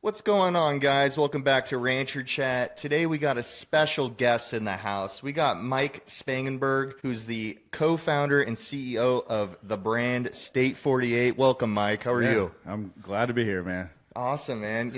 What's going on, guys? Welcome back to Rancher Chat. Today we got a special guest in the house. We got Mike Spangenberg, who's the co-founder and CEO of the brand State 48. Welcome, Mike. How are you? I'm glad to be here, man. Awesome, man.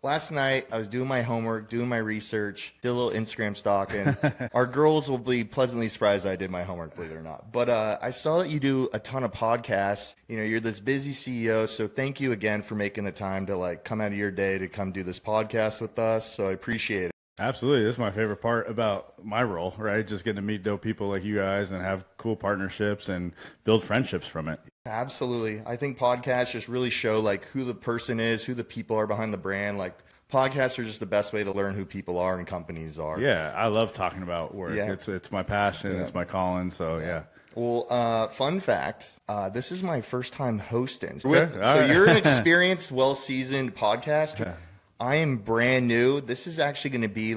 Last night I was doing my homework, doing my research, did a little Instagram stalking. Our girls will be pleasantly surprised I did my homework, believe it or not. But I saw that you do a ton of podcasts. You're this busy CEO, so thank you again for making the time to come out of your day to come do this podcast with us. So I appreciate it. Absolutely. This is my favorite part about my role, right? Just getting to meet dope people like you guys and have cool partnerships and build friendships from it. Absolutely. I think podcasts just really show who the person is, who the people are behind the brand. Podcasts are just the best way to learn who people are and companies are. Yeah, I love talking about work. Yeah. It's my passion. Yeah. It's my calling. So yeah. Well, fun fact, this is my first time hosting. Okay. So you're an experienced, well-seasoned podcaster. Yeah. I am brand new. This is actually going to be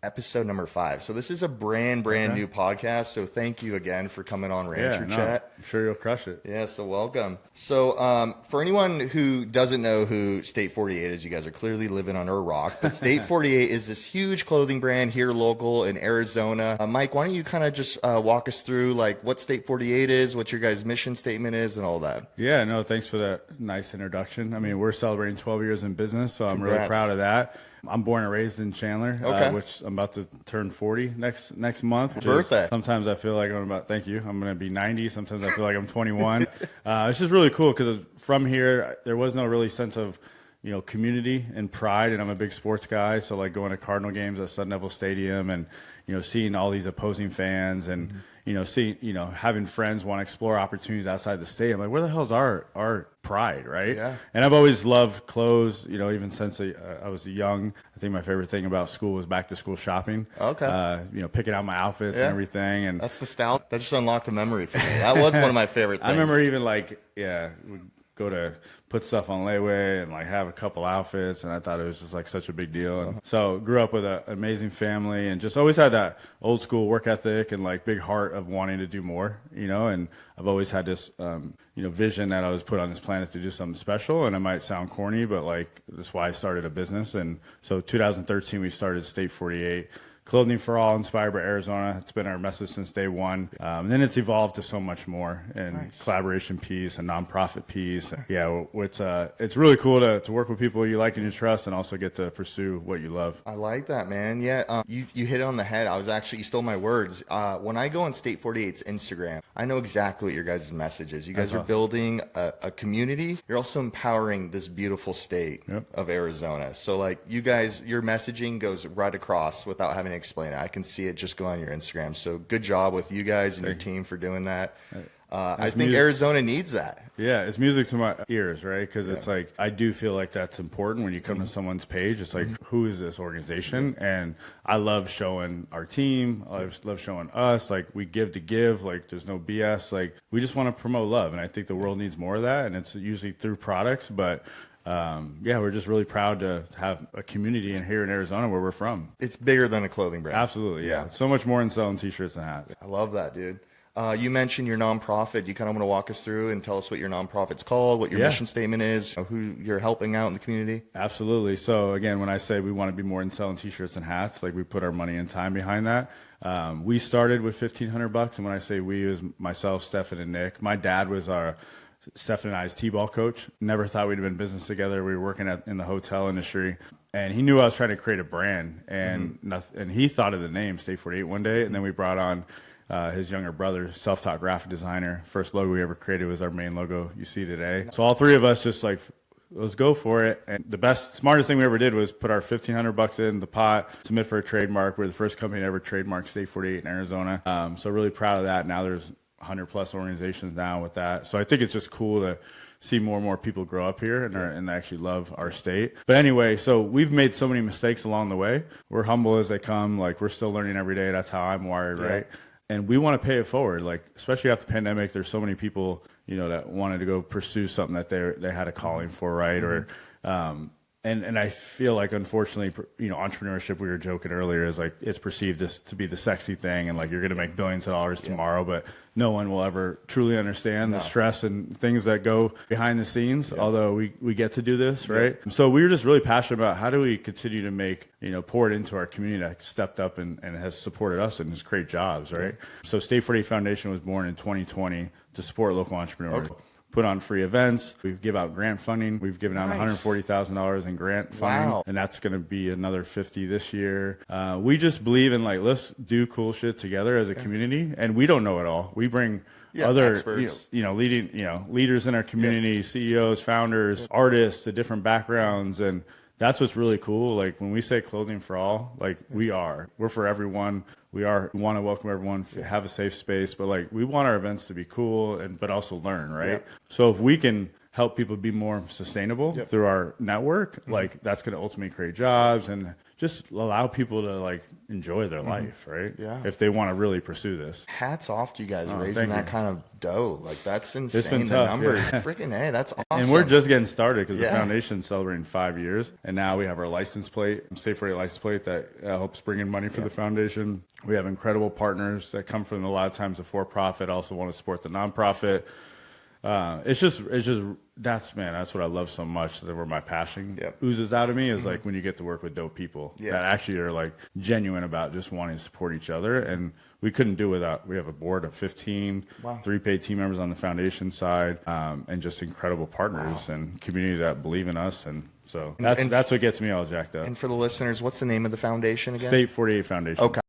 episode number 5. So this is a brand new podcast. So thank you again for coming on Rancher Chat. I'm sure you'll crush it. Yeah, so welcome. So for anyone who doesn't know who State 48 is, you guys are clearly living under a rock. But State 48 is this huge clothing brand here local in Arizona. Mike, why don't you kind of just walk us through what State 48 is, what your guys' mission statement is, and all that? Yeah, no, thanks for that nice introduction. I mean, we're celebrating 12 years in business, so I'm really proud of that. I'm born and raised in Chandler, which I'm about to turn 40 next month. Birthday. Sometimes I feel like I'm going to be 90. Sometimes I feel like I'm 21. It's just really cool because from here, there was no really sense of, community and pride. And I'm a big sports guy. So going to Cardinal games at Sun Devil Stadium and, seeing all these opposing fans and, having friends want to explore opportunities outside the state. I'm like, where the hell's our pride, right? Yeah. And I've always loved clothes, even since I was young. I think my favorite thing about school was back to school shopping. Okay. Picking out my outfits and everything. And that's the style. That just unlocked a memory for me. That was one of my favorite things. I remember even we'd go to put stuff on layaway and have a couple outfits, and I thought it was just such a big deal. And so grew up with an amazing family and just always had that old school work ethic and big heart of wanting to do more, and I've always had this vision that I was put on this planet to do something special. And it might sound corny, but that's why I started a business. And so 2013 we started State 48. Clothing for all, inspired by Arizona. It's been our message since day one. And then it's evolved to so much more, and collaboration piece, a nonprofit piece. Yeah, it's really cool to work with people you like and you trust, and also get to pursue what you love. I like that, man. Yeah, you hit it on the head. You stole my words. When I go on State 48's Instagram, I know exactly what your guys' message is. You guys are building a community. You're also empowering this beautiful state of Arizona. So you guys, your messaging goes right across without having to explain it. I can see it just go on your Instagram. So good job with you guys and your team for doing that. I think Arizona needs that. Yeah, it's music to my ears, right? Because it's I do feel like that's important when you come to someone's page. It's who is this organization? And I love showing our team. I love showing us. We give to give. There's no BS. We just want to promote love. And I think the world needs more of that. And it's usually through products. But we're just really proud to have a community here in Arizona where we're from. It's bigger than a clothing brand. Absolutely, yeah. It's so much more than selling t-shirts and hats. I love that, dude. You mentioned your nonprofit. You kind of want to walk us through and tell us what your nonprofit's called, what your mission statement is, who you're helping out in the community? Absolutely. So again, when I say we want to be more than selling t-shirts and hats, we put our money and time behind that. We started with $1,500, and when I say we, it was myself, Stefan, and Nick. My dad was Stefan and I's T-ball coach. Never thought we'd have been in business together. We were working in the hotel industry, and he knew I was trying to create a brand, and and he thought of the name State 48 one day, and then we brought on his younger brother, self-taught graphic designer. First logo we ever created was our main logo you see today. So all three of us just let's go for it. And the smartest thing we ever did was put our $1,500 in the pot, submit for a trademark. We're the first company to ever trademark State 48 in Arizona. So really proud of that. Now there's 100 plus organizations now with that. So I think it's just cool to see more and more people grow up here and actually love our state. But anyway, so we've made so many mistakes along the way. We're humble as they come. We're still learning every day. That's how I'm wired, right? And we want to pay it forward. Especially after the pandemic, there's so many people, that wanted to go pursue something that they had a calling for, right? Or And I feel like, unfortunately, entrepreneurship, we were joking earlier, is like it's perceived as to be the sexy thing, and like you're going to make billions of dollars tomorrow, but no one will ever truly understand the stress and things that go behind the scenes. Although we get to do this, right? So we were just really passionate about how do we continue to make, pour it into our community that stepped up and has supported us and has create jobs, right? So State 48 Foundation was born in 2020 to support local entrepreneurs. Put on free events. We give out grant funding. We've given out $140,000 in grant funding, and that's going to be another 50 this year. We just believe in like, let's do cool shit together as a community, and we don't know it all. We bring other experts, leaders in our community, CEOs, founders, artists, the different backgrounds, and that's what's really cool. Like when we say clothing for all, like we're for everyone. We want to welcome everyone, have a safe space, but like we want our events to be cool but also learn, right? So if we can help people be more sustainable through our network, like that's going to ultimately create jobs and just allow people to like enjoy their life, right? Yeah. If they want to really pursue this. Hats off to you guys raising that kind of dough. Like that's insane. It's been the tough, numbers. Freaking A, that's awesome. And we're just getting started because the foundation's celebrating 5 years. And now we have our license plate, State 48 license plate that helps bring in money for the foundation. We have incredible partners that come from a lot of times the for-profit, also want to support the nonprofit. It's just that's what I love so much. That where my passion oozes out of me is like when you get to work with dope people that actually are like genuine about just wanting to support each other. And we couldn't do without. We have a board of 15, 3 paid team members on the foundation side, and just incredible partners and community that believe in us. And so that's what gets me all jacked up. And for the listeners, what's the name of the foundation again? State 48 Foundation. Okay.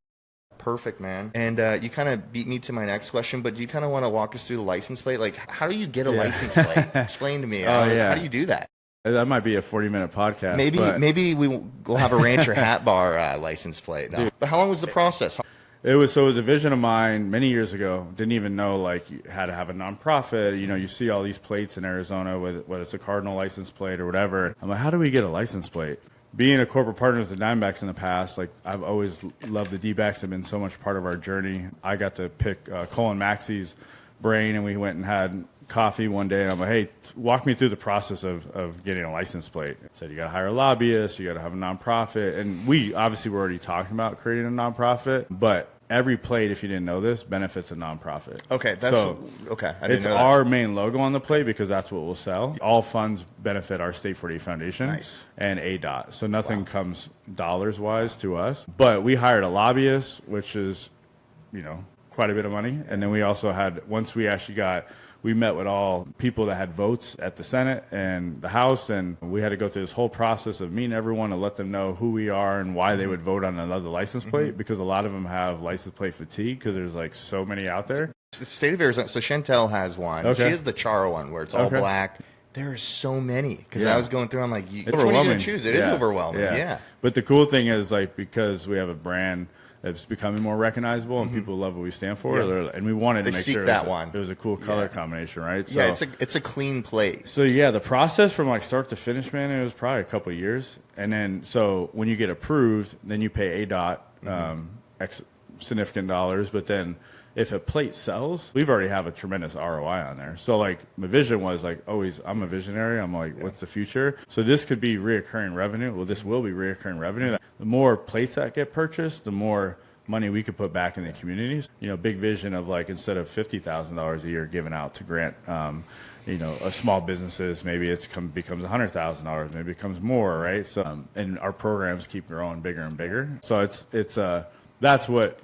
Perfect, man. And you kind of beat me to my next question, but do you kind of want to walk us through the license plate? Like, how do you get a license plate? Explain to me. How do you do that? That might be a 40-minute podcast. Maybe we'll have a Rancher Hat Bar license plate. No. But how long was the process? It was a vision of mine many years ago. Didn't even know like you had to have a nonprofit. You see all these plates in Arizona, whether it's a Cardinal license plate or whatever. I'm like, how do we get a license plate? Being a corporate partner with the Diamondbacks in the past, like I've always loved the D-backs. They've been so much part of our journey. I got to pick Colin Maxey's brain, and we went and had coffee one day, and I'm like, hey, walk me through the process of getting a license plate. I said, you got to hire a lobbyist, you got to have a nonprofit. And we obviously were already talking about creating a nonprofit, but every plate, if you didn't know this, benefits a nonprofit. Okay, okay. It's our main logo on the plate because that's what we'll sell. All funds benefit our State 48 Foundation and ADOT. So nothing comes dollars-wise to us. But we hired a lobbyist, which is, quite a bit of money. And then we also had, we met with all people that had votes at the Senate and the House, and we had to go through this whole process of meeting everyone to let them know who we are and why they would vote on another license plate, because a lot of them have license plate fatigue because there's like so many out there. The state of Arizona, so Chantel has one. Okay. She has the Charo one where it's all black. There are so many because I was going through, I'm like, which one are you going to choose? It is overwhelming. Yeah. But the cool thing is like, because we have a brand it's becoming more recognizable and people love what we stand for. And we wanted to make sure it was a cool color combination, right? So, it's a clean plate. So the process from like start to finish, man, it was probably a couple of years. And then so when you get approved, then you pay ADOT X significant dollars. But then if a plate sells, we've already have a tremendous ROI on there. So like my vision was like always, I'm a visionary. I'm like, what's the future? So this could be reoccurring revenue. Well, this will be reoccurring revenue. The more plates that get purchased, the more money we could put back in the communities. Big vision of like, instead of $50,000 a year given out to grant, small businesses, maybe it becomes $100,000, maybe it becomes more, right? So, and our programs keep growing bigger and bigger. So that's what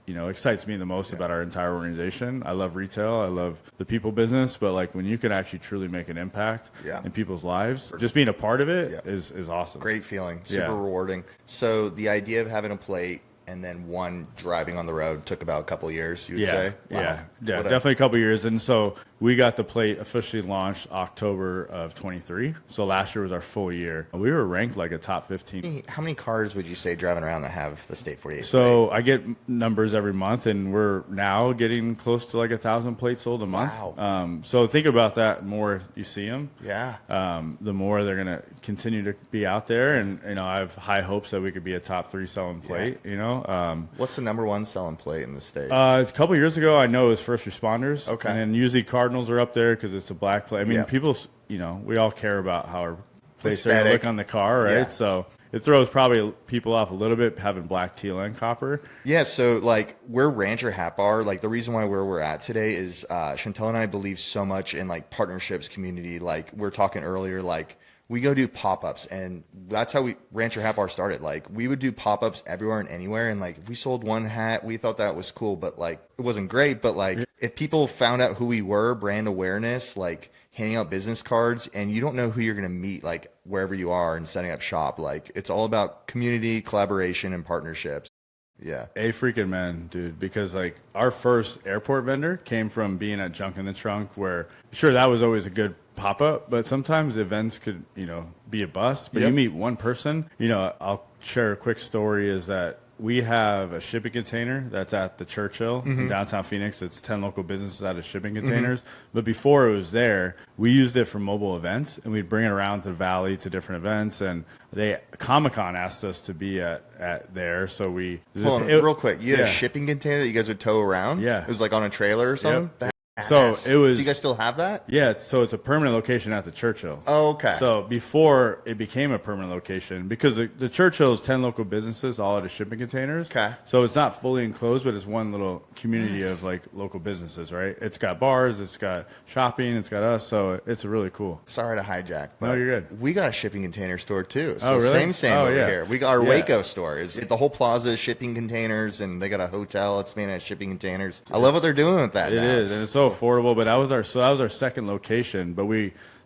excites me the most about our entire organization. I love retail. I love the people business, but like when you can actually truly make an impact in people's lives, just being a part of it is awesome. Great feeling. Super rewarding. So the idea of having a plate and then one driving on the road took about a couple of years, you would say? Wow. Yeah, definitely a couple of years. And so we got the plate officially launched October of 23. So last year was our full year. We were ranked like a top 15. How many cars would you say driving around that have the State 48 So plate? I get numbers every month, and we're now getting close to like 1,000 plates sold a month. Wow. So think about that. The more you see them, the more they're going to continue to be out there. And, I have high hopes that we could be a top 3 selling plate, What's the number 1 selling plate in the state? A couple of years ago, I know it was first responders. Okay. And then usually Cardinals are up there because it's a black plate. I mean, people, we all care about how our place they're gonna look on the car, right? Yeah. So it throws probably people off a little bit having black, teal, and copper. Yeah, so like we're Rancher Hat Bar. Like the reason why we're at today is Chantel and I believe so much in like partnerships, community. Like we are talking earlier, like we go do pop-ups, and that's how Rancher Hat Bar started. Like we would do pop-ups everywhere and anywhere, and like if we sold one hat, we thought that was cool, but like it wasn't great. But like if people found out who we were, brand awareness, like handing out business cards, and you don't know who you're going to meet like wherever you are and setting up shop. Like it's all about community, collaboration, and partnerships. Yeah. A freaking man, dude, because like our first airport vendor came from being at Junk in the Trunk, where sure, that was always a good pop up, but sometimes events could, be a bust, but you meet one person. I'll share a quick story is that we have a shipping container that's at the Churchill in downtown Phoenix. It's 10 local businesses out of shipping containers. But before it was there, we used it for mobile events, and we'd bring it around to the Valley to different events. And Comic-Con asked us to be at there. So we... Hold on, real quick. You had a shipping container that you guys would tow around? Yeah. It was like on a trailer or something? Yep. So it was... Do you guys still have that? Yeah, so it's a permanent location at the Churchill. Oh, okay. So before it became a permanent location, because the Churchill is 10 local businesses, all out of shipping containers. Okay. So it's not fully enclosed, but it's one little community of like local businesses, right? It's got bars, it's got shopping, it's got us, so it's really cool. Sorry to hijack, but no, you're good. We got a shipping container store too. So really? Same over here. We got our Waco store. The whole plaza is shipping containers, and they got a hotel. It's made out of shipping containers. I love what they're doing with that. It is, and it's so affordable. But that was our second location. But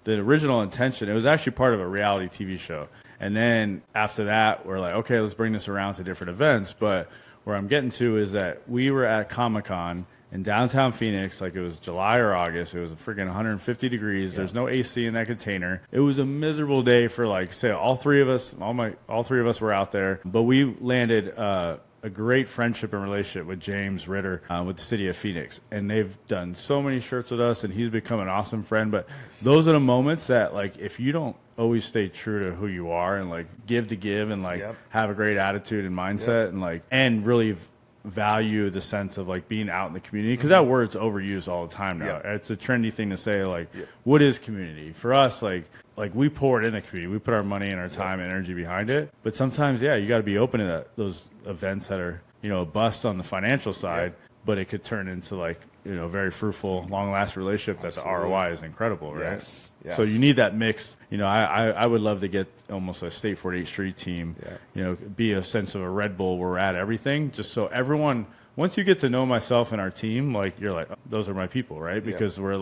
the original intention, it was actually part of a reality TV show. And then after that, we're like, okay, let's bring this around to different events. But where I'm getting to is that we were at Comic-Con in downtown Phoenix, like it was July or August. It was freaking 150 degrees. There's no AC in that container. It was a miserable day for like, say, all three of us were out there. But we landed a great friendship and relationship with James Ritter with the city of Phoenix. And they've done so many shirts with us, and he's become an awesome friend. But those are the moments that, like, if you don't always stay true to who you are and, like, give and, like, have a great attitude and mindset and, like, and really value the sense of, like, being out in the community, because that word's overused all the time now. It's a trendy thing to say, like, what is community? For us, like we pour it in the community. We put our money and our time and energy behind it. But sometimes, you got to be open to those events that are, a bust on the financial side, but it could turn into like, a very fruitful, long-lasting relationship that the ROI is incredible, right? Yes. So you need that mix. I would love to get almost a State 48 Street team, be a sense of a Red Bull where we're at everything, just so everyone... Once you get to know myself and our team, like, you're like, oh, those are my people, right? Because we're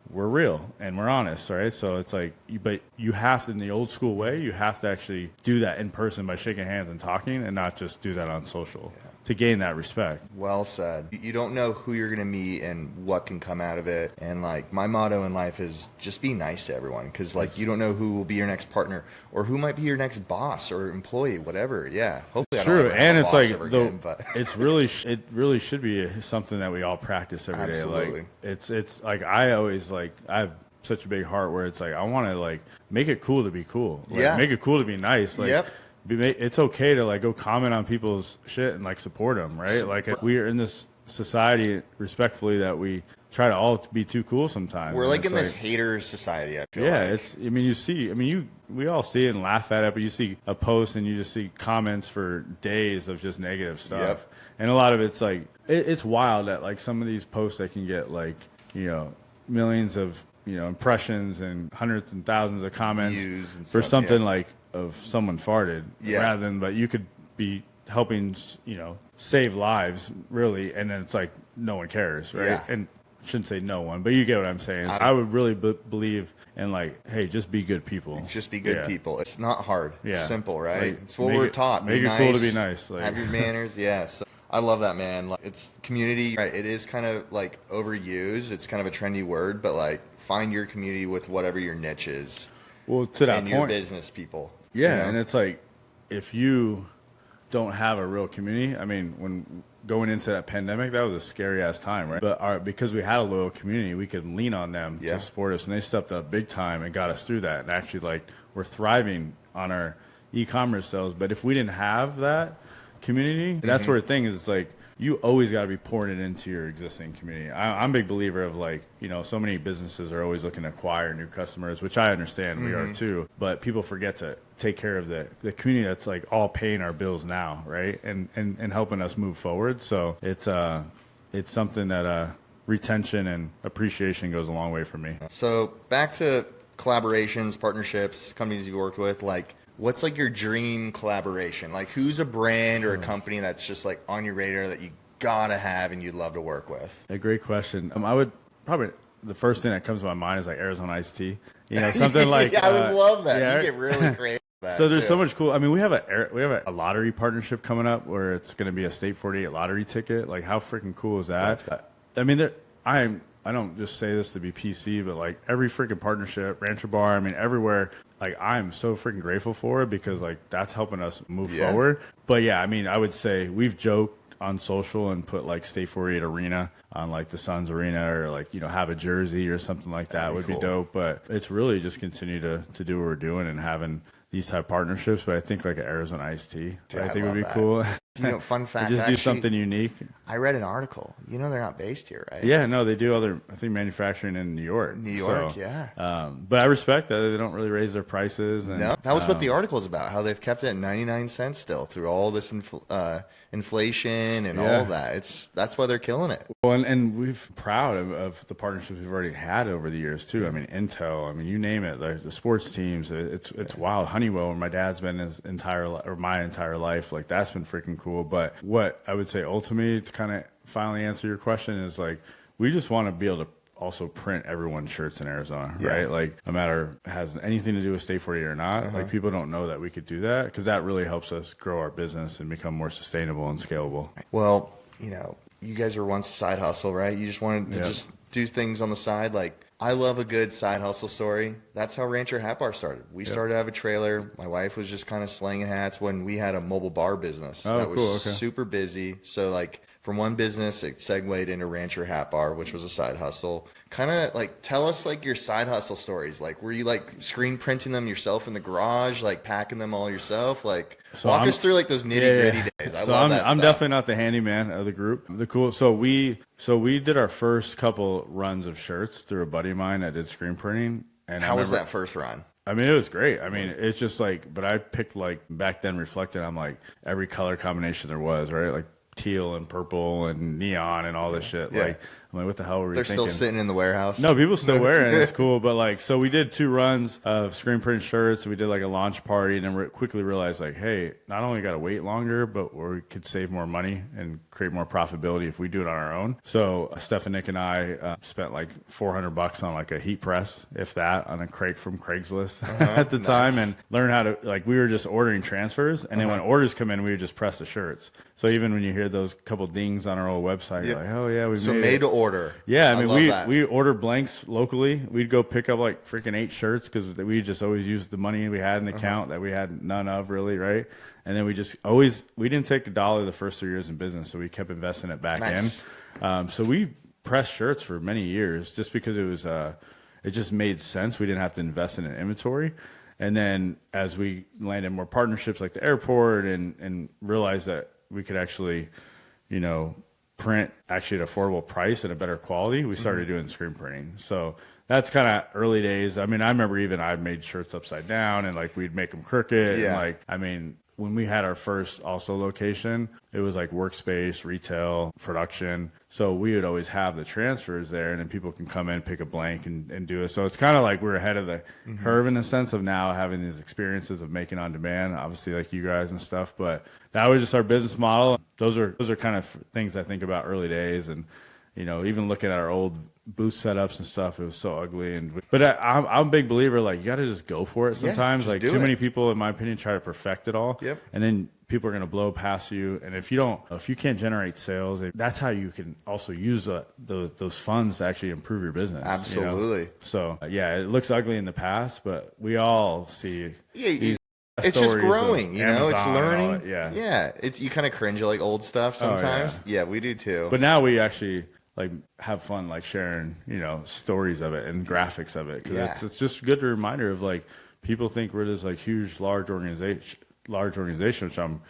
real and we're honest, right? So it's like, but you have to, in the old school way, you have to actually do that in person by shaking hands and talking, and not just do that on social to gain that respect. Well said. You don't know who you're going to meet and what can come out of it. And like my motto in life is just be nice to everyone, because like you don't know who will be your next partner or who might be your next boss or employee, whatever. Yeah. Hopefully I don't ever have a boss ever again, but it really should be something that we all practice every day. Absolutely. Like it's like I always like I have such a big heart where it's like I want to like make it cool to be cool. Like, make it cool to be nice. Like it's okay to like go comment on people's shit and like support them, right? Like we are in this society, respectfully, that we try to all be too cool sometimes. We're like in this hater society, I feel like. We all see it and laugh at it, but you see a post and you just see comments for days of just negative stuff. And a lot of it's like, it's wild that like some of these posts that can get like, millions of, impressions and hundreds and thousands of comments for something like of someone farted rather than, but you could be helping, save lives really. And then it's like, no one cares. Right. And I shouldn't say no one, but you get what I'm saying. I would really believe in like, hey, just be good people. Just be good people. It's not hard. It's simple, right? Like, it's what we're taught. Make it cool to be nice. Like, have your manners. So I love that, man. Like, it's community. Right? It is kind of like overused. It's kind of a trendy word, but like find your community with whatever your niche is. Well, to that and point, your business people. And it's like if you don't have a real community. I mean, when going into that pandemic, that was a scary ass time, right? But because we had a loyal community, we could lean on them to support us, and they stepped up big time and got us through that. And actually, like, we're thriving on our e-commerce sales. But if we didn't have that community, that's where the thing is. It's like you always got to be pouring it into your existing community. I'm a big believer of like, you know, so many businesses are always looking to acquire new customers, which I understand we are too, but people forget to take care of the community that's like all paying our bills now, right? And helping us move forward. So it's something that retention and appreciation goes a long way for me. So back to collaborations, partnerships, companies you worked with, like what's like your dream collaboration? Like who's a brand or a company that's just like on your radar that you gotta have and you'd love to work with? A great question. I would probably, the first thing that comes to my mind is like Arizona iced tea. You know, something like yeah, I would love that. Yeah, you get really creative. So there's so much cool. I mean, we have a lottery partnership coming up where it's going to be a State 48 lottery ticket. Like, how freaking cool is that? I mean, I don't just say this to be PC, but like every freaking partnership, Rancher Bar, I mean, everywhere. Like, I'm so freaking grateful for it because like that's helping us move forward. But yeah, I mean, I would say we've joked on social and put like State 48 Arena on like the Suns Arena, or like, you know, have a jersey or something like that would be dope. But it's really just continue to do what we're doing and having these type of partnerships. But I think like an Arizona iced tea, I think would be cool. You know, fun fact, just do something unique. I read an article. You know, they're not based here, right? Yeah, no, they do other, I think, manufacturing in New York. So, yeah. But I respect that they don't really raise their prices. And, no, that was what the article is about. How they've kept it at 99 cents still through all this inflation and all that. That's why they're killing it. Well, and we're proud of the partnerships we've already had over the years too. I mean, Intel. I mean, you name it. The sports teams. It's wild. Honeywell, where my dad's been my entire life. Like that's been freaking cool. But what I would say ultimately, to kind of finally answer your question, is like we just want to be able to also print everyone's shirts in Arizona, right? Like no matter has anything to do with State 48 or not, like people don't know that we could do that because that really helps us grow our business and become more sustainable and scalable. Well, you know, you guys were once a side hustle, right? You just wanted to just do things on the side. Like I love a good side hustle story. That's how Rancher Hat Bar started. We started out of a trailer. My wife was just kind of slinging hats when we had a mobile bar business that was super busy. So like from one business, it segued into Rancher Hat Bar, which was a side hustle. Kind of like tell us like your side hustle stories. Like were you like screen printing them yourself in the garage, like packing them all yourself? Like walk us through like those nitty gritty days. I love that. I'm definitely not the handyman of the group. So we did our first couple runs of shirts through a buddy of mine that did screen printing. And how was that first run? I mean, it was great. I mean, it's just like, but I picked like back then reflected on like every color combination there was, right? Like teal and purple and neon and all this shit. Like, I'm like, what the hell were we thinking? They're still sitting in the warehouse. No, people still wear it. It's cool. But like, so we did 2 runs of screen print shirts. We did like a launch party, and then we quickly realized like, hey, not only got to wait longer, but we could save more money and create more profitability if we do it on our own. So Steph and Nick and I spent like $400 on like a heat press, if that, on a crate from Craigslist at the time, and learned how to, like, we were just ordering transfers, and then when orders come in, we would just press the shirts. So even when you hear those couple dings on our old website, you're like, oh yeah, we made to order. Yeah, I mean, we order blanks locally. We'd go pick up like freaking 8 shirts because we just always used the money we had in the account that we had none of really, right? And then we didn't take $1 the first 3 years in business, so we kept investing it back in. So we pressed shirts for many years just because it just made sense. We didn't have to invest in an inventory. And then as we landed more partnerships like the airport and realized that we could actually, you know, print actually at an affordable price and a better quality, we started doing screen printing. So that's kind of early days. I mean, I remember even I made shirts upside down and like we'd make them crooked. And like, I mean, when we had our first also location, it was like workspace, retail, production. So we would always have the transfers there, and then people can come in, pick a blank and do it. So it's kind of like we're ahead of the curve in the sense of now having these experiences of making on demand, obviously like you guys and stuff. But that was just our business model. Those are kind of things I think about early days. And, you know, even looking at our old booth setups and stuff, it was so ugly. But I'm a big believer, like, you got to just go for it sometimes. Like, too many people, in my opinion, try to perfect it all. And then people are going to blow past you. And if you can't generate sales, that's how you can also use those funds to actually improve your business. Absolutely. You know? So, yeah, it looks ugly in the past, but we all see these it's just growing, you know, it's learning. Yeah. You kind of cringe at like old stuff sometimes. Yeah, we do too. But now we actually like have fun, like sharing, you know, stories of it and graphics of it. Cause it's just a good reminder of like, people think we're this like huge, large organization, which I'm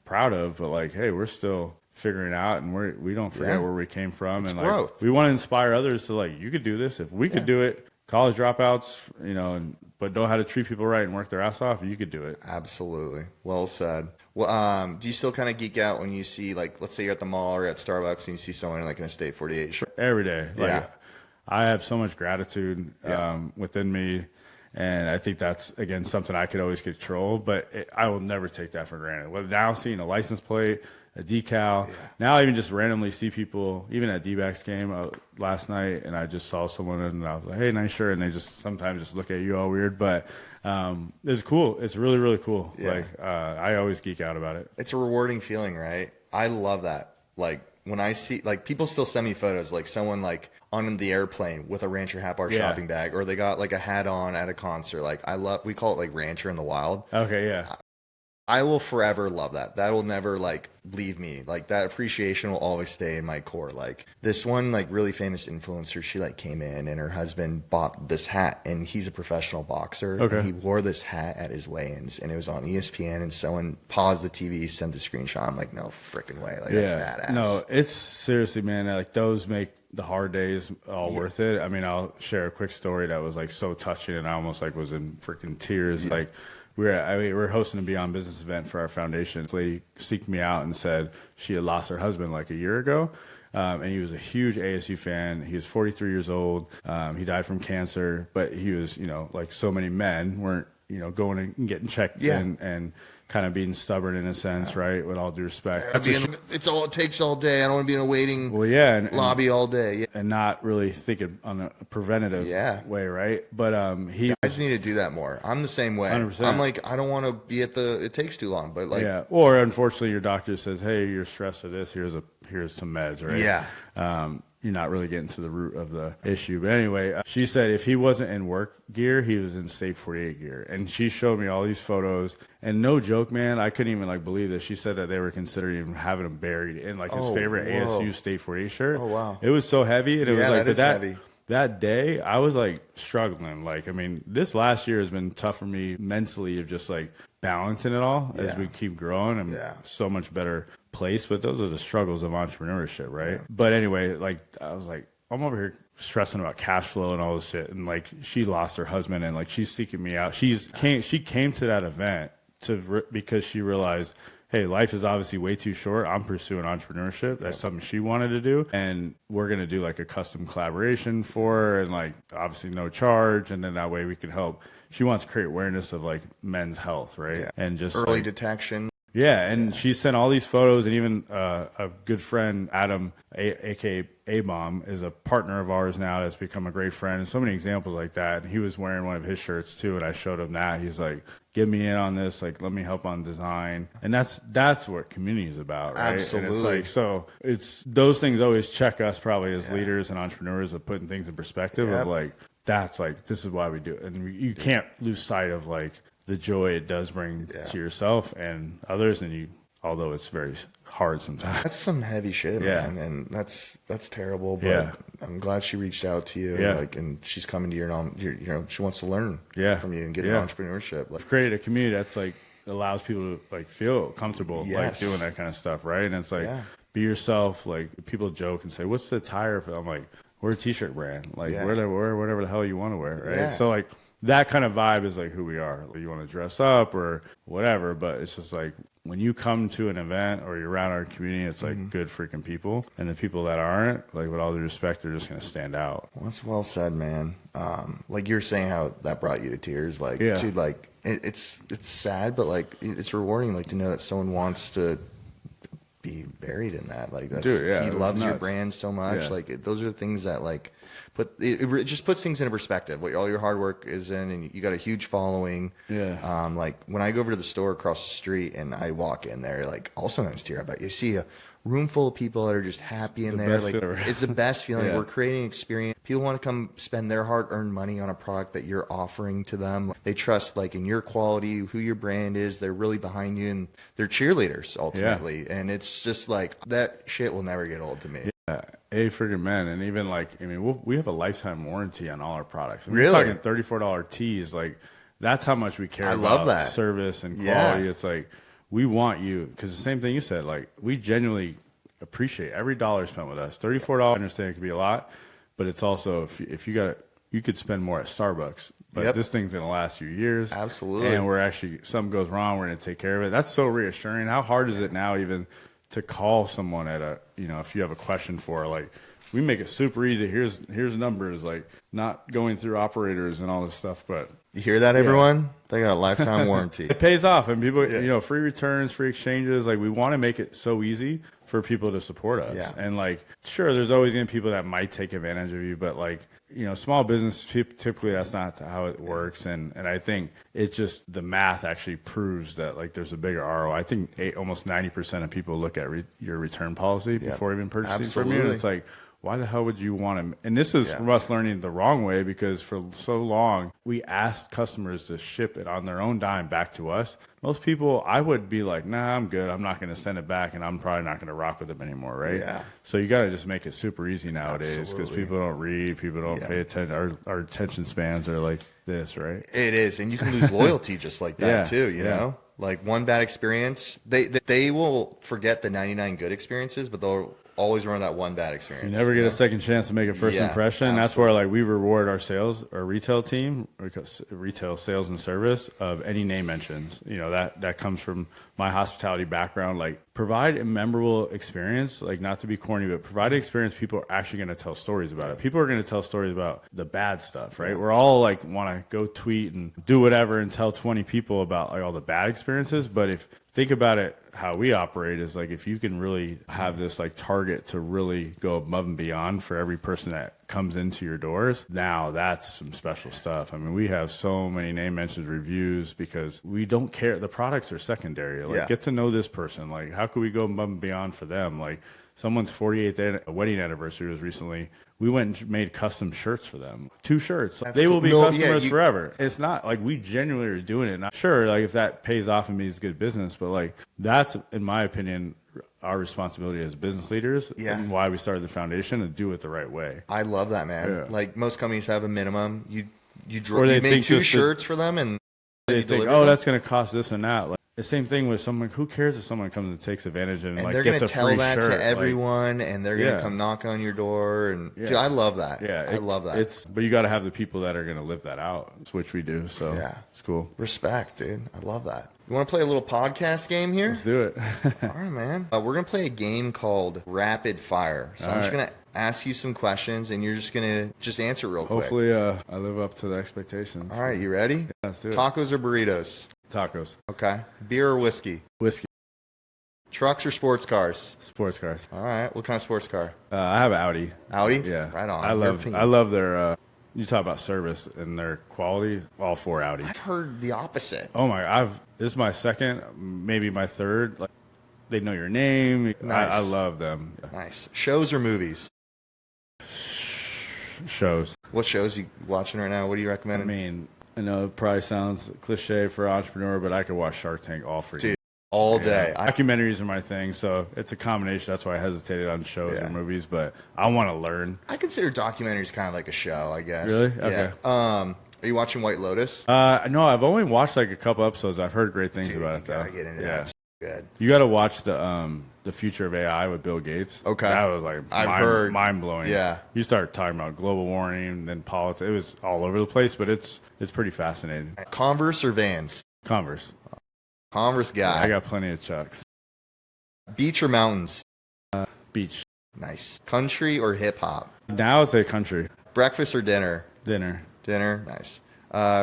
proud of, but like, hey, we're still figuring out, and we don't forget where we came from, it's and growth. like we want to inspire others to like, you could do this if we could do it. College dropouts, you know, but know how to treat people right and work their ass off, you could do it. Absolutely. Well said. Well, do you still kind of geek out when you see, like, let's say you're at the mall or at Starbucks and you see someone like in a State 48 shirt? Every day. Like, I have so much gratitude within me. And I think that's, again, something I could always control, but I will never take that for granted. Well, now seeing a license plate, a decal, now I even just randomly see people, even at D-backs game last night, and I just saw someone and I was like, hey, nice shirt. And they just sometimes just look at you all weird, but it's cool. It's really, really cool. Like, I always geek out about it. It's a rewarding feeling, right? I love that. Like, when I see, like, people still send me photos, like someone like on the airplane with a Rancher Hat Bar shopping bag, or they got like a hat on at a concert. Like, we call it like Rancher in the Wild. Okay, yeah. I will forever love that. That will never like leave me. Like, that appreciation will always stay in my core. Like, this one like really famous influencer, she like came in and her husband bought this hat, and he's a professional boxer. Okay. And he wore this hat at his weigh-ins, and it was on ESPN, and someone paused the TV, sent the screenshot. I'm like, no freaking way. Like, that's badass. No, it's seriously, man, like those make the hard days all worth it. I mean, I'll share a quick story that was like so touching, and I almost like was in freaking tears. Like, we were hosting a Beyond Business event for our foundation. This lady seeked me out and said she had lost her husband like a year ago. And he was a huge ASU fan. He was 43 years old. He died from cancer, but he was, you know, like so many men weren't, you know, going and getting checked in and kind of being stubborn in a sense, right? With all due respect. It's all it takes all day. I don't want to be in a waiting lobby all day. And not really thinking on a preventative way, right? But I just need to do that more. I'm the same way. 100%. I'm like, I don't want to be at it takes too long, but like, or unfortunately your doctor says, hey, you're stressed with this, here's some meds, right? You're not really getting to the root of the issue. But anyway, she said if he wasn't in work gear, he was in State 48 gear. And she showed me all these photos. And no joke, man, I couldn't even like believe this. She said that they were considering even having him buried in like his favorite ASU State 48 shirt. Oh, wow. It was so heavy. And it was like, heavy. That day, I was like struggling. Like, I mean, this last year has been tough for me mentally of just like balancing it all as we keep growing. I'm so much better place, but those are the struggles of entrepreneurship, right? But anyway, like I was like, I'm over here stressing about cash flow and all this shit, and like she lost her husband, and like she's seeking me out. She came to that event because she realized, hey, life is obviously way too short. I'm pursuing entrepreneurship. That's something she wanted to do, and we're gonna do like a custom collaboration for her, and like obviously no charge, and then that way we can help. She wants to create awareness of like men's health, right? And just early detection. Yeah, and she sent all these photos, and even a good friend, Adam, aka A-Bomb, is a partner of ours now that's become a great friend, and so many examples like that. And he was wearing one of his shirts too, and I showed him that. He's like, get me in on this, like, let me help on design. And that's what community is about, right? Absolutely. And it's like, so it's those things always check us probably as leaders and entrepreneurs of putting things in perspective of like, that's like, this is why we do it. And you can't lose sight of like the joy it does bring to yourself and others, and although it's very hard sometimes. That's some heavy shit, man, and that's terrible. But I'm glad she reached out to you, like, and she's coming to you know, she wants to learn from you and get into entrepreneurship. Like, we've created a community that's like allows people to like feel comfortable like doing that kind of stuff, right? And it's like be yourself. Like, people joke and say, "What's the attire for?" I'm like, we're a t-shirt brand. Like, wear whatever the hell you want to wear, right? So like, that kind of vibe is like who we are. You want to dress up or whatever, but it's just like when you come to an event or you're around our community, it's like good freaking people. And the people that aren't, like, with all due respect, they're just going to stand out. Well, that's well said, man. Like you're saying how that brought you to tears. Like, dude, like it's sad, but like it's rewarding, like to know that someone wants to be buried in that. Like, that's, he loves your brand so much. Like, those are the things that like, but it just puts things into perspective. What all your hard work is in, and you got a huge following. Like when I go over to the store across the street and I walk in there, like I'll sometimes tear up. But you see a room full of people that are just happy in there. Like, it's the best feeling. We're creating an experience. People want to come spend their hard-earned money on a product that you're offering to them. They trust like in your quality, who your brand is. They're really behind you, and they're cheerleaders ultimately. And it's just like that shit will never get old to me. A friggin' man. And even like, I mean, we have a lifetime warranty on all our products. I mean, really? We're talking $34 tees. Like, that's how much we care about service and quality. It's like, we want you, because the same thing you said, like, we genuinely appreciate every dollar spent with us. $34, I understand it could be a lot, but it's also, if you could spend more at Starbucks, but this thing's going to last you years. Absolutely. And we're actually, something goes wrong, we're going to take care of it. That's so reassuring. How hard is it now even to call someone at if you have a question for, like, we make it super easy. Here's numbers, like not going through operators and all this stuff. But you hear that, everyone? They got a lifetime warranty. It pays off, and people, free returns, free exchanges. Like, we want to make it so easy for people to support us. Yeah. And like, sure, there's always going to be people that might take advantage of you, but like, small business, typically that's not how it works. And I think it's just the math actually proves that like there's a bigger ROI. I think almost 90% of people look at your return policy before even purchasing from you. And it's like, why the hell would you want to? And this is from us learning the wrong way, because for so long we asked customers to ship it on their own dime back to us. Most people, I would be like, nah, I'm good. I'm not going to send it back, and I'm probably not going to rock with them anymore, right? Yeah. So you got to just make it super easy nowadays, because people don't read, people don't pay attention. Our attention spans are like this, right? It is, and you can lose loyalty just like that too. You know, like one bad experience, they will forget the 99 good experiences, but they'll always remember that one bad experience. You never get a second chance to make a first impression. Absolutely. That's where like we reward our retail team, retail sales and service, of any name mentions. That comes from my hospitality background. Like, provide a memorable experience, like, not to be corny, but provide an experience people are actually going to tell stories about it. People are going to tell stories about the bad stuff, right? We're all like want to go tweet and do whatever and tell 20 people about like all the bad experiences. But if think about it, how we operate is like, if you can really have this like target to really go above and beyond for every person that comes into your doors, now that's some special stuff. I mean, we have so many name mentions, reviews, because we don't care. The products are secondary. Like, get to know this person. Like, how could we go above and beyond for them? Like, someone's 48th wedding anniversary was recently. We went and made custom shirts for them. 2 shirts. They will be customers forever. It's not like we genuinely are doing it. Not sure, like, if that pays off and means good business, but like, that's, in my opinion, our responsibility as business leaders, and why we started the foundation, to do it the right way. I love that, man. Yeah. Like, most companies have a minimum. You make 2 shirts for them, and they think, oh, that's going to cost this and that. Like, the same thing with someone. Who cares if someone comes and takes advantage and like they're gets gonna a tell free that shirt, to everyone, and they're gonna come knock on your door, and dude, I love that. Yeah, I love that. But you got to have the people that are gonna live that out, which we do. So it's cool. Respect, dude. I love that. You want to play a little podcast game here? Let's do it. All right, man. We're gonna play a game called Rapid Fire. So I'm just gonna ask you some questions, and you're just gonna answer real quick. Hopefully, I live up to the expectations. All right, you ready? Yeah, let's do it. Tacos or burritos? Tacos. Okay. Beer or whiskey? Whiskey. Trucks or sports cars? Sports cars. All right. What kind of sports car? I have an Audi. Audi? Yeah. Right on. I love their. You talk about service and their quality. All 4 Audi. I've heard the opposite. Oh my! This is my second, maybe my third. Like, they know your name. Nice. I love them. Nice. Shows or movies? Shows. What shows are you watching right now? What do you recommend? I mean, I know it probably sounds cliche for an entrepreneur, but I could watch Shark Tank all freaking all day. Documentaries are my thing, so it's a combination. That's why I hesitated on shows or movies, but I want to learn. I consider documentaries kind of like a show, I guess. Really? Okay. Yeah. Are you watching White Lotus? No, I've only watched like a couple episodes. I've heard great things about it, though. You gotta get into that. It's good. You got to watch the Future of AI with Bill Gates. Okay. That was like mind-blowing. Yeah. You start talking about global warming, then politics. It was all over the place, but it's pretty fascinating. Converse or Vans? Converse. Converse guy. I got plenty of Chucks. Beach or mountains? Beach. Nice. Country or hip hop? Now it's a country. Breakfast or dinner? Dinner. Dinner. Nice.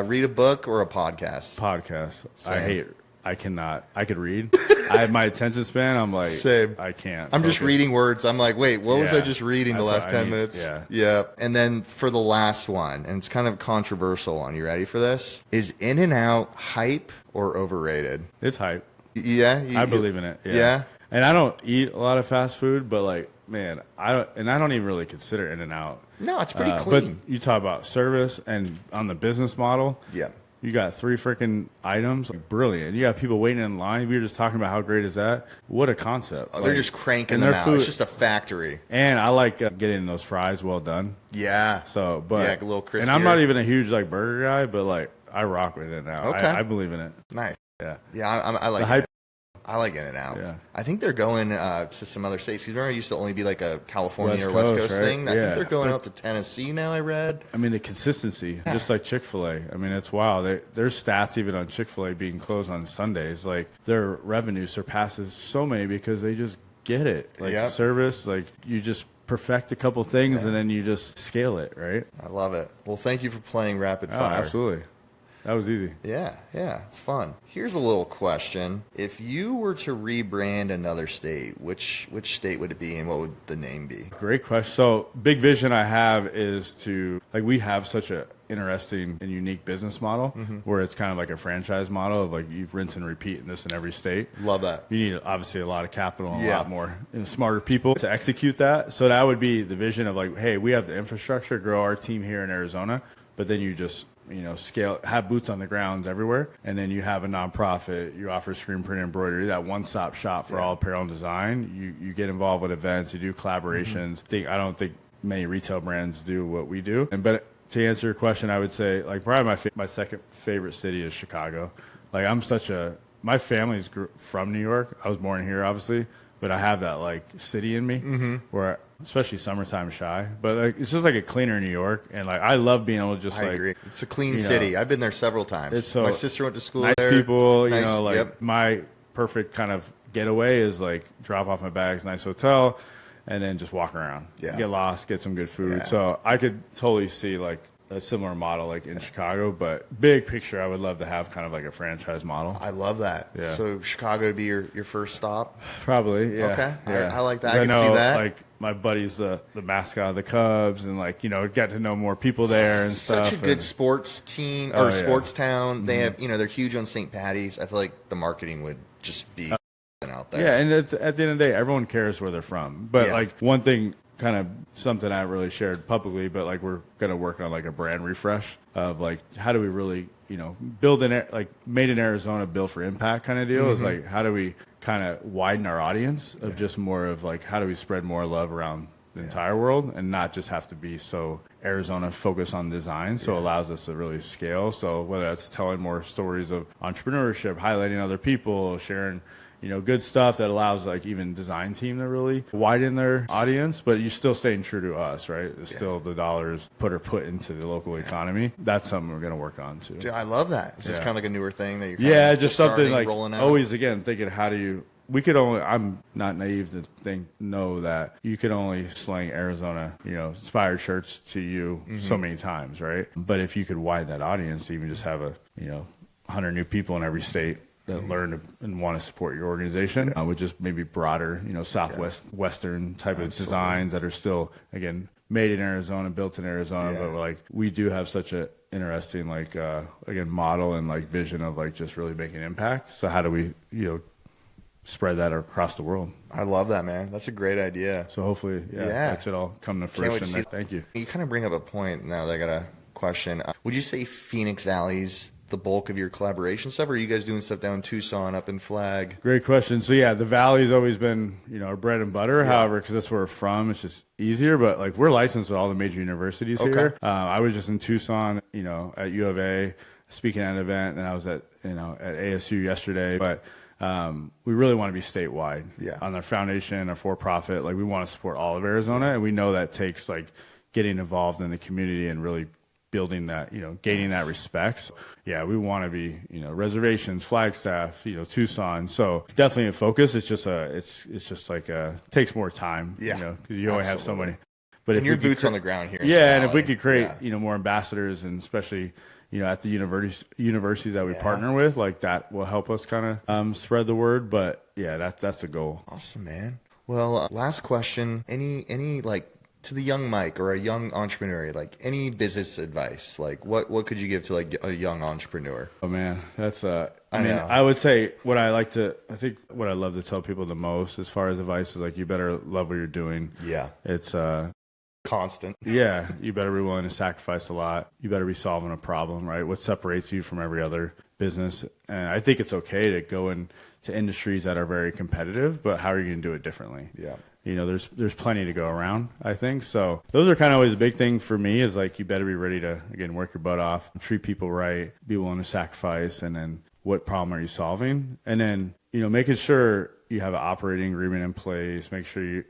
Read a book or a podcast? Podcast. Same. I cannot. I could read. I have my attention span. I'm like, same. I can't. I'm just reading words. I'm like, wait, what was I just reading the last 10 minutes? Yeah. And then for the last one, and it's kind of a controversial one. You ready for this? Is In-N-Out hype or overrated? It's hype. Yeah. I believe in it. Yeah. And I don't eat a lot of fast food, but like, man, I don't even really consider In-N-Out. No, it's pretty clean. But you talk about service and on the business model. Yeah. You got 3 freaking items, like, brilliant. You got people waiting in line. We were just talking about how great is that. What a concept! Oh, they're just cranking them out. Food, it's just a factory. And I like getting those fries well done. Yeah. So, but a little crispier. And I'm not even a huge like burger guy, but like I rock with it now. Okay. I believe in it. Nice. Yeah. Yeah, I like the hype. I like In-N-Out. Yeah. I think they're going to some other states. Because remember, it used to only be like a California West or West Coast, Coast right? thing. I Yeah. think they're going up to Tennessee now, I read. I mean, the consistency, just like Chick-fil-A. I mean, it's wild. There's stats even on Chick-fil-A being closed on Sundays. Like, their revenue surpasses so many because they just get it. Like, Yep. service, like, you just perfect a couple things and then you just scale it, right? I love it. Well, thank you for playing Rapid Oh, Fire. absolutely. That was easy. Yeah, it's fun. Here's a little question. If you were to rebrand another state, which state would it be and what would the name be? Great question. So, big vision I have is to, like, we have such a interesting and unique business model where it's kind of like a franchise model of like you rinse and repeat in this in every state. Love that. You need obviously a lot of capital and a Yeah. lot more smarter people to execute that. So that would be the vision of like, hey, we have the infrastructure, grow our team here in Arizona, but then you just, you know, scale, have boots on the ground everywhere. And then you have a nonprofit, you offer screen print embroidery, that one-stop shop for all apparel and design. You get involved with events, you do collaborations. I don't think many retail brands do what we do. But to answer your question, I would say like probably my second favorite city is Chicago. Like my family's from New York. I was born here, obviously, but I have that like city in me where, especially summertime, shy. But like it's just like a cleaner New York, and like I love being able to just I like agree. It's a clean you know, city. I've been there several times. it's so My sister went to school nice there. people. Nice, You know, like yep. my perfect kind of getaway is like drop off my bags, nice hotel, and then just walk around. Yeah. Get lost, get some good food. Yeah. So I could totally see like a similar model like in Chicago, but big picture, I would love to have kind of like a franchise model. I love that. Yeah. So Chicago would be your first stop? Probably, yeah. Okay. Yeah. I like that. I can know, see that. Like my buddy's the mascot of the Cubs, and like, you know, get to know more people there and Such stuff. a good and, sports team Oh, or yeah. sports town. They have, you know, they're huge on St. Patty's. I feel like the marketing would just be out there. Yeah, and at the end of the day, everyone cares where they're from. But Yeah. like one thing, kind of something I haven't really shared publicly, but like we're gonna work on like a brand refresh of like how do we really, you know, build like made in Arizona, built for impact kind of deal. Is like how do we kind of widen our audience of just more of like how do we spread more love around the entire world and not just have to be so Arizona focused on design. So it allows us to really scale. So whether that's telling more stories of entrepreneurship, highlighting other people, sharing, you know, good stuff that allows like even design team to really widen their audience, but you're still staying true to us, right? It's still the dollars put into the local economy. That's something we're going to work on too. Dude, I love that. Is this Yeah. kind of like a newer thing that you're Yeah, just something starting, like rolling out? always again thinking I'm not naive to know that you could only sling Arizona, you know, inspired shirts to you so many times, right? But if you could widen that audience, even just have 100 new people in every state that learn and want to support your organization with just maybe broader, you know, Western type of designs that are still, again, made in Arizona, built in Arizona, but like we do have such a interesting like again model and like vision of like just really making an impact. So how do we, you know, spread that across the world? I love that, man. That's a great idea. So hopefully, that should all come to Can't wait to fruition. see- Thank you. You kind of bring up a point now that I got a question. Would you say Phoenix Valley's the bulk of your collaboration stuff, or are you guys doing stuff down in Tucson, up in Flag? Great question. So yeah, the Valley's always been, you know, our bread and butter. However, because that's where we're from, it's just easier. But like we're licensed with all the major universities here. I was just in Tucson, you know, at U of A speaking at an event, and I was at ASU yesterday. But we really want to be statewide on our foundation, our for-profit. Like we want to support all of Arizona, and we know that takes like getting involved in the community and really building that, you know, gaining that respect. So, yeah, we want to be, you know, reservations, Flagstaff, you know, Tucson. So definitely a focus. It's just takes more time, you know, because you only have so many. But and if your we could boots on the ground here. in and if Valley. we could create, you know, more ambassadors, and especially, you know, at the universities that we partner with, like that will help us kind of spread the word. But yeah, that's the goal. Awesome, man. Well, last question. Any like to the young Mike or a young entrepreneur, like any business advice? Like what could you give to like a young entrepreneur? Oh man, that's know. I would say what I love to tell people the most as far as advice is like you better love what you're doing. Yeah. It's Constant. yeah, you better be willing to sacrifice a lot. You better be solving a problem, right? What separates you from every other business? And I think it's okay to go into industries that are very competitive, but how are you going to do it differently? Yeah. You know, there's plenty to go around, I think. So those are kind of always a big thing for me is like you better be ready to, again, work your butt off, treat people right, be willing to sacrifice, and then what problem are you solving? And then making sure you have an operating agreement in place, make sure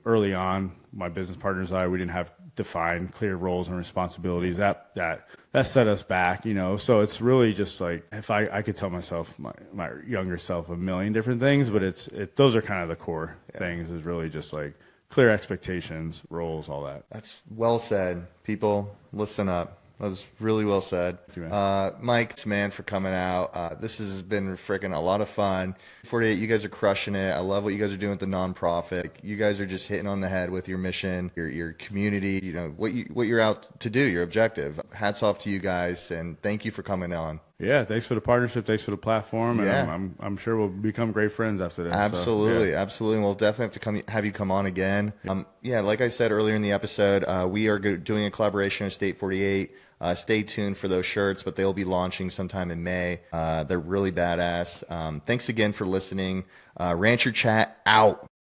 early on, my business partners and I, we didn't have defined clear roles and responsibilities. That set us back, so it's really just like, if I could tell myself, my younger self, a million different things, but those are kind of the core things, is really just like clear expectations, roles, all that. That's well said. People, listen up. That was really well said. Thank you, man. Mike, thanks, man, for coming out. This has been freaking a lot of fun. 48, you guys are crushing it. I love what you guys are doing with the nonprofit. You guys are just hitting on the head with your mission, your community, what you're out to do, your objective. Hats off to you guys, and thank you for coming on. Yeah, thanks for the partnership. Thanks for the platform. Yeah. And I'm sure we'll become great friends after this. Absolutely, so, yeah. absolutely. We'll definitely have you come on again. Like I said earlier in the episode, we are doing a collaboration with State 48. Stay tuned for those shirts, but they'll be launching sometime in May. They're really badass. Thanks again for listening. Rancher Chat out.